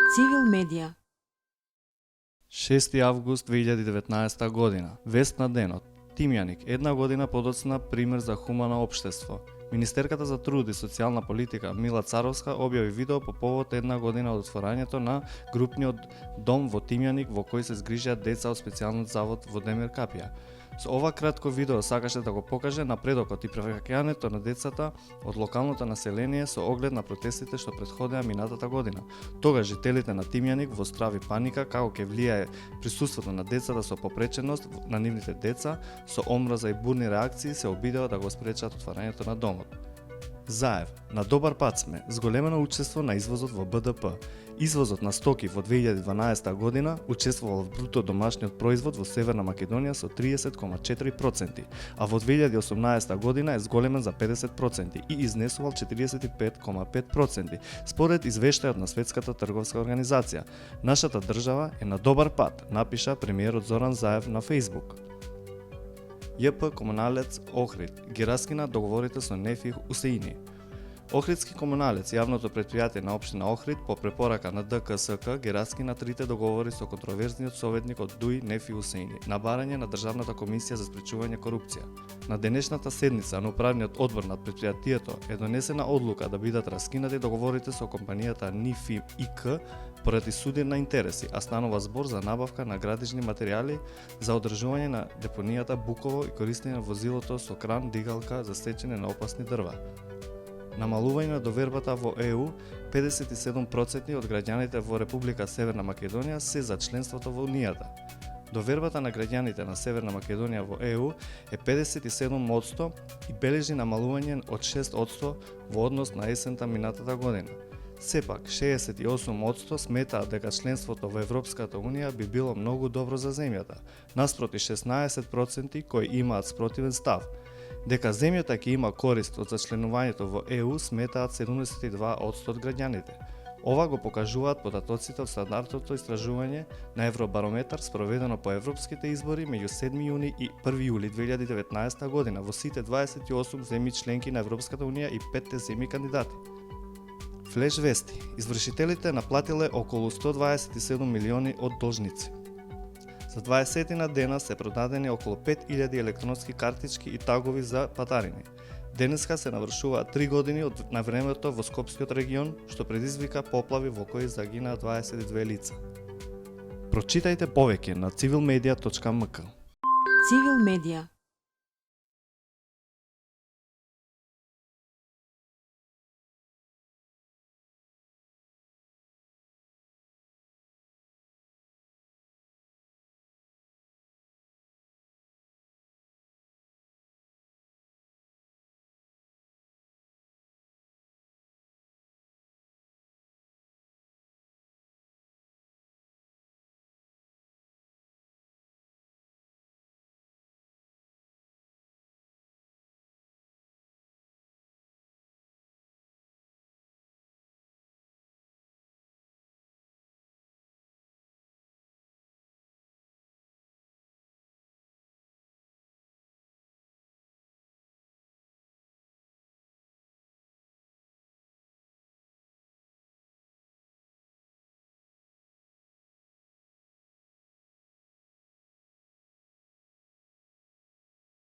Цивил медија. 6 август 2019 година. Вест на денот. Тимјаник, една година подоцна пример за хумано општество. Министерката за труд и социјална политика Мила Царовска објави видео по повод една година од отворањето на групниот дом во Тимјаник во кој се згрижаат деца од специјалниот завод во Демир Капија. Со ова кратко видео сакаше да го покаже напредокот и привраќањето на децата од локалното население со оглед на протестите што претходеа минатата година. Тогаш жителите на Тимјаник во страв и паника како ќе влијае присуството на децата со попреченост на нивните деца, со омраза и бурни реакции се обидеа да го спречат отварањето на домот. Заев, на добар пат сме, зголемено учество на извозот во БДП. Извозот на стоки во 2012 година учествувал во бруто домашниот производ во Северна Македонија со 30,4%, а во 2018 година е зголемен за 50% и изнесувал 45,5%, според извештајот на Светската трговска организација. Нашата држава е на добар пат, напиша премиерот Зоран Заев на Facebook. ЈП Комуналец Охрид ги раскина договорите со Нефи Усеини. Охридски комуналец, јавното претпријатие на општина Охрид, по препорака на ДКСК ги раскина трите договори со контроверзниот советник од ДУИ Нефи Усеини на барање на Државната комисија за спречување корупција. На денешната седница на управниот одбор на претпријатието е донесена одлука да бидат раскинати договорите со компанијата НИФИ ИК поради суден на интереси, а станува збор за набавка на градежни материјали за одржување на депонијата Буково и користење на возилото со кран дигалка за сечење на опасни дрва. Намалување на довербата во ЕУ, 57% од граѓаните во Република Северна Македонија се за членството во Унијата. Довербата на граѓаните на Северна Македонија во ЕУ е 57% и бележи намалување од 6% во однос на есента минатата година. Сепак, 68% сметаат дека членството во Европската Унија би било многу добро за земјата, наспроти 16% кои имаат спротивен став. Дека земјата ќе има корист од зачленувањето во ЕУ сметаат 72% од граѓаните. Ова го покажуваат податоците од стандартното истражување на Евробарометар спроведено по европските избори меѓу 7 јуни и 1 јули 2019 година во сите 28 земји членки на Европската Унија и 5 земји кандидати. Флеш вести. Извршителите наплатиле околу 127 милиони од должници. За 20 на дена се продадени околу 5000 електронски картички и тагови за патарини. Денеска се навршуваат 3 години од навремето во Скопскиот регион, што предизвика поплави во кои загинаа 22 лица. Прочитајте повеќе на civilmedia.mk. Цивил медија.